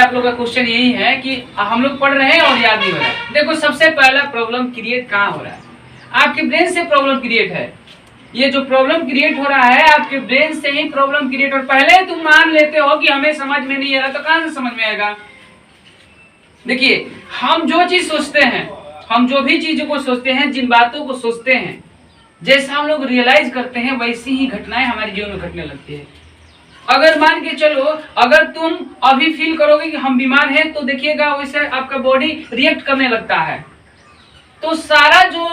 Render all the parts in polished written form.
आप लोग का क्वेश्चन यही है कि हम लोग पढ़ रहे हैं और याद नहीं हो रहा है। देखो सबसे पहला प्रॉब्लम क्रिएट कहाँ हो रहा है? आपके ब्रेन से प्रॉब्लम क्रिएट है। ये जो प्रॉब्लम क्रिएट हो रहा है आपके ब्रेन से ही प्रॉब्लम क्रिएट। और पहले तुम मान लेते हो कि हमें समझ में नहीं आ रहा, तो कहां से समझ में आएगा? देखिए, हम जो चीज सोचते हैं, हम जो भी चीजों को सोचते हैं, जिन बातों को सोचते हैं, जैसा हम लोग रियलाइज करते हैं वैसी ही घटनाएं हमारे जीवन में घटने लगती है। अगर मान के चलो, अगर तुम अभी फील करोगे कि हम बीमार हैं, तो देखिएगा वैसे आपका बॉडी रिएक्ट करने लगता है। तो सारा जो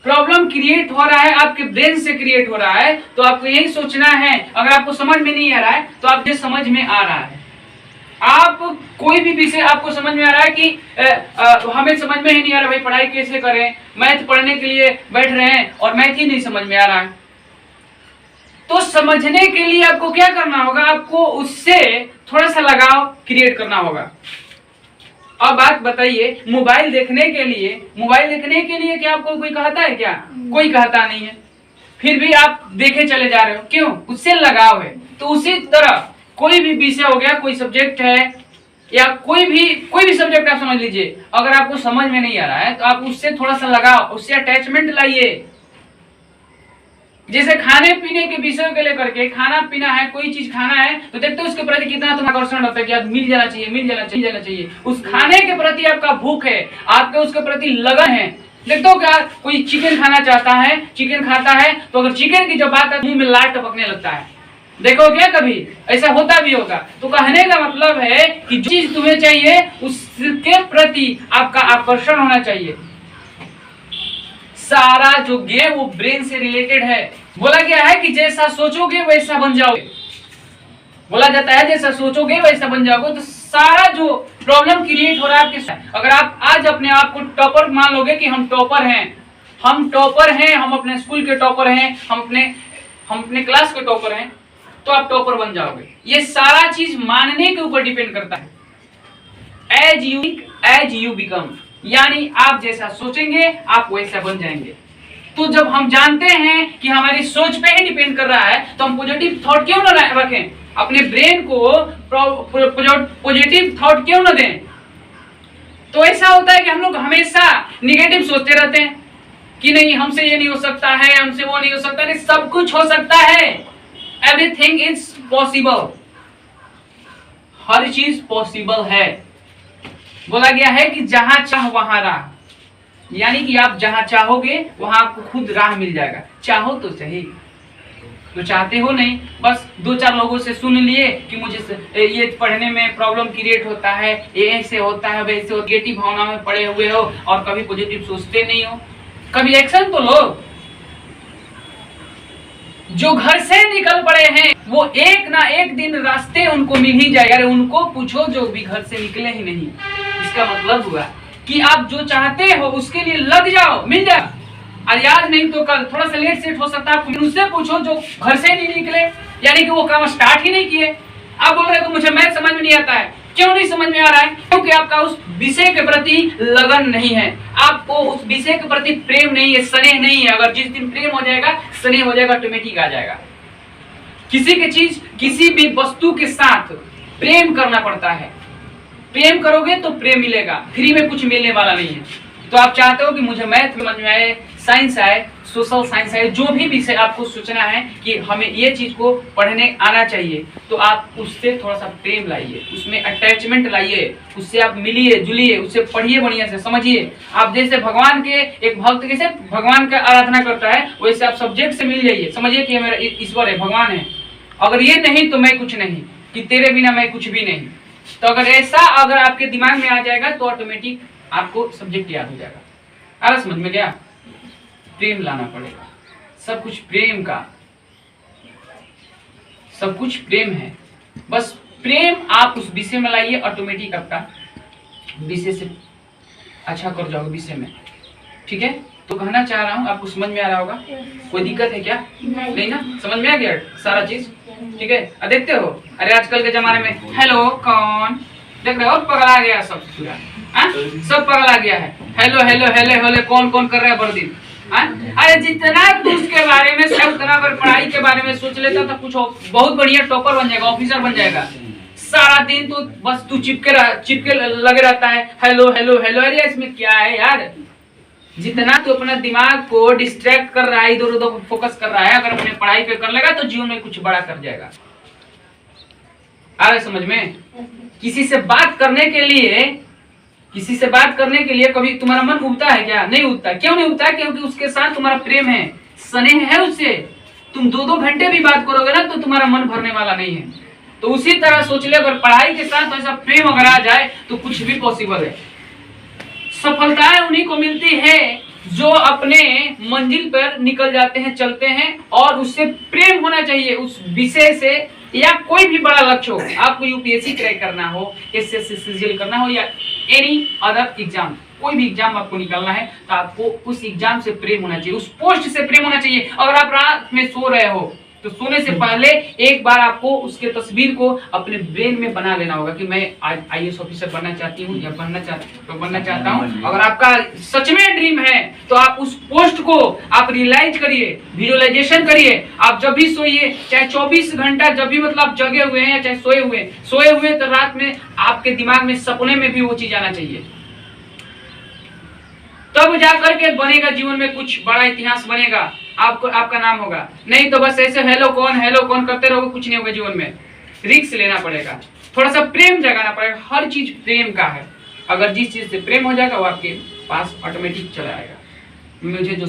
प्रॉब्लम क्रिएट हो रहा है आपके ब्रेन से क्रिएट हो रहा है। तो आपको यही सोचना है। अगर आपको समझ में नहीं आ रहा है तो आप ये समझ में आ रहा है। आप कोई भी विषय आपको समझ में आ रहा है कि हमें समझ में ही नहीं आ रहा, भाई पढ़ाई कैसे करें, मैथ पढ़ने के लिए बैठ रहे हैं और मैथ ही नहीं समझ में आ रहा है। तो समझने के लिए आपको क्या करना होगा? आपको उससे थोड़ा सा लगाव क्रिएट करना होगा। अब बात बताइए, मोबाइल देखने के लिए क्या आपको कोई कहता है क्या? कोई कहता नहीं है, फिर भी आप देखे चले जा रहे हो। क्यों? उससे लगाव है। तो उसी तरह कोई भी विषय हो गया, कोई सब्जेक्ट है या कोई भी सब्जेक्ट आप समझ लीजिए, अगर आपको समझ में नहीं आ रहा है तो आप उससे थोड़ा सा लगाव, उससे अटैचमेंट लाइए। जैसे खाने पीने के विषय को लेकर के, खाना पीना है, कोई चीज खाना है तो देखते हो उसके प्रति कितना तुम्हारा आकर्षण होता है कि यार मिल जाना चाहिए। उस खाने के प्रति आपका भूख है, आपके उसके प्रति लगन है। देखते हो क्या, कोई चिकन खाना चाहता है, चिकन खाता है, तो अगर चिकन की जब बात है मुंह में लार टपकने लगता है। देखो क्या कभी ऐसा होता भी होगा। तो कहने का मतलब है कि जो चीज तुम्हें चाहिए उसके प्रति आपका आकर्षण होना चाहिए। सारा जो गेम वो ब्रेन से रिलेटेड है। बोला गया है कि जैसा सोचोगे वैसा बन जाओगे। बोला जाता है जैसा सोचोगे वैसा बन जाओगे। तो सारा जो प्रॉब्लम क्रिएट हो रहा है आपके साथ, अगर आप आज अपने आप को टॉपर मान लोगे कि हम टॉपर हैं, हम अपने स्कूल के टॉपर हैं, हम अपने क्लास के टॉपर हैं, तो आप टॉपर बन जाओगे। ये सारा चीज मानने के ऊपर डिपेंड करता है। एज यू बिकम, यानी आप जैसा सोचेंगे आप वैसा बन जाएंगे। तो जब हम जानते हैं कि हमारी सोच पे ही डिपेंड कर रहा है, तो हम पॉजिटिव थॉट क्यों ना रखें? अपने ब्रेन को पॉजिटिव थॉट क्यों ना दें? तो ऐसा होता है कि हम लोग हमेशा निगेटिव सोचते रहते हैं कि नहीं हमसे ये नहीं हो सकता है, हमसे वो नहीं हो सकता। नहीं, सब कुछ हो सकता है। Everything is possible. हर चीज पॉसिबल है। बोला गया है कि जहां चाह वहां राह, यानी कि आप जहां चाहोगे वहां आपको खुद राह मिल जाएगा। चाहो तो सही, तो चाहते हो नहीं, बस दो चार लोगों से सुन लिए कि मुझे ये पढ़ने में प्रॉब्लम क्रिएट होता है, ये ऐसे होता है, वैसे हो, नेगेटिव भावना में पड़े हुए हो और कभी पॉजिटिव सोचते नहीं हो। कभी एक्शन तो लो। जो घर से निकल पड़े हैं वो एक ना एक दिन रास्ते उनको मिल ही जाएगा। अरे उनको पूछो जो भी घर से निकले ही नहीं। इसका मतलब हुआ कि आप जो चाहते हो उसके लिए लग जाओ, मिल जाए। और आज नहीं तो कल, थोड़ा सा लेट सेट हो सकता है। उससे पूछो जो घर से नहीं निकले, यानी कि वो काम स्टार्ट ही नहीं किए। आप बोल रहे हो मुझे मैथ समझ में नहीं आता है। क्यों नहीं समझ में आ रहा है? क्योंकि आपका उस विषय के प्रति लगन नहीं है, आपको उस विषय के प्रति प्रेम नहीं है, स्नेह नहीं है। अगर जिस दिन प्रेम हो जाएगा, स्नेह हो जाएगा, ऑटोमेटिक आ जाएगा। किसी भी वस्तु के साथ प्रेम करना पड़ता है। प्रेम करोगे तो प्रेम मिलेगा, फ्री में कुछ मिलने वाला नहीं है। तो आप चाहते हो कि मुझे मैथ समझ में आए, साइंस आए, सोशल साइंस आए, जो भी विषय आपको सोचना है कि हमें ये चीज को पढ़ने आना चाहिए, तो आप उससे थोड़ा सा प्रेम लाइए, उसमें अटैचमेंट लाइए, उससे आप मिलिए जुलिए, उससे पढ़िए, बढ़िया से समझिए। आप जैसे भगवान के एक भक्त कैसे भगवान का आराधना करता है, वैसे आप सब्जेक्ट से मिल जाइए। समझिए कि मेरा ईश्वर है, भगवान है, अगर ये नहीं तो मैं कुछ नहीं, कि तेरे बिना मैं कुछ भी नहीं। तो अगर आपके दिमाग में आ जाएगा तो ऑटोमेटिक आपको सब्जेक्ट याद हो जाएगा। आ समझ में गया? प्रेम लाना पड़ेगा। सब कुछ प्रेम का, सब कुछ प्रेम है। बस प्रेम आप उस विषय में लाइए, ऑटोमेटिक आपका विषय से अच्छा कर जाओगे विषय में। ठीक है? तो कहना चाह रहा हूँ, आपको समझ में आ रहा होगा? कोई दिक्कत है क्या? नहीं ना? समझ में आ गया सारा चीज? ठीक है? देखते हो, अरे आजकल के जमाने में हेलो कौन, देख रहे हो, पगला गया सब पूरा। सब पगला गया है। हेलो हेलो हेलो हेलो कौन कौन कर रहा है बर्दिन। अरे जितना तू उसके बारे में सब, उतना अगर पढ़ाई के बारे में सोच लेता तो कुछ बहुत बढ़िया टॉपर बन जाएगा, ऑफिसर बन जाएगा। सारा दिन तो बस तू चिपके लगे रहता है, हेलो हेलो हेलो। अरे इसमें क्या है यार, जितना तू अपना दिमाग को डिस्ट्रैक्ट कर रहा है, इधर उधर फोकस कर रहा है, अगर अपने पढ़ाई पे कर लेगा तो जीवन में कुछ बड़ा कर जाएगा। आ रहा समझ में? किसी से बात करने के लिए कभी तुम्हारा मन उबता है क्या? नहीं उबता। क्यों नहीं उबता? क्योंकि उसके साथ तुम्हारा प्रेम है, स्नेह है उससे। तुम 2-2 घंटे भी बात करोगे ना तो तुम्हारा मन भरने वाला नहीं है। तो उसी तरह सोच ले, अगर पढ़ाई के साथ ऐसा प्रेम अगर आ जाए तो कुछ भी पॉसिबल है। सफलताएं उन्हीं को मिलती है जो अपने मंजिल पर निकल जाते हैं, चलते हैं, और उससे प्रेम होना चाहिए उस विषय से, या कोई भी बड़ा लक्ष्य हो। आपको यूपीएससी क्रैक करना हो, एसएससी सीजीएल करना हो, या एनी अदर एग्जाम, कोई भी एग्जाम आपको निकलना है तो आपको उस एग्जाम से प्रेम होना चाहिए, उस पोस्ट से प्रेम होना चाहिए। अगर आप रात में सो रहे हो तो सोने से पहले एक बार आपको उसके तस्वीर को अपने ब्रेन में बना लेना होगा कि मैं आज आईएएस ऑफिसर बनना चाहती हूँ या बनना चाहता हूँ। अगर आपका सच में ड्रीम है तो आप उस पोस्ट को आप रियलाइज करिए, विजुअलाइजेशन करिए। आप जब भी सोइए, चाहे 24 घंटा जब भी मतलब जगे हुए हैं या चाहे सोए हुए तो रात में आपके दिमाग में सपने में भी वो चीज आना चाहिए, तब जाकर के बनेगा जीवन में कुछ बड़ा इतिहास बनेगा, आपका नाम होगा। नहीं तो बस ऐसे हेलो कौन करते रहोगे, कुछ नहीं होगा जीवन में। रिस्क लेना पड़ेगा, थोड़ा सा प्रेम जगाना पड़ेगा। हर चीज प्रेम का है, अगर जिस चीज से प्रेम हो जाएगा वो आपके पास ऑटोमेटिक चला आएगा। मुझे जो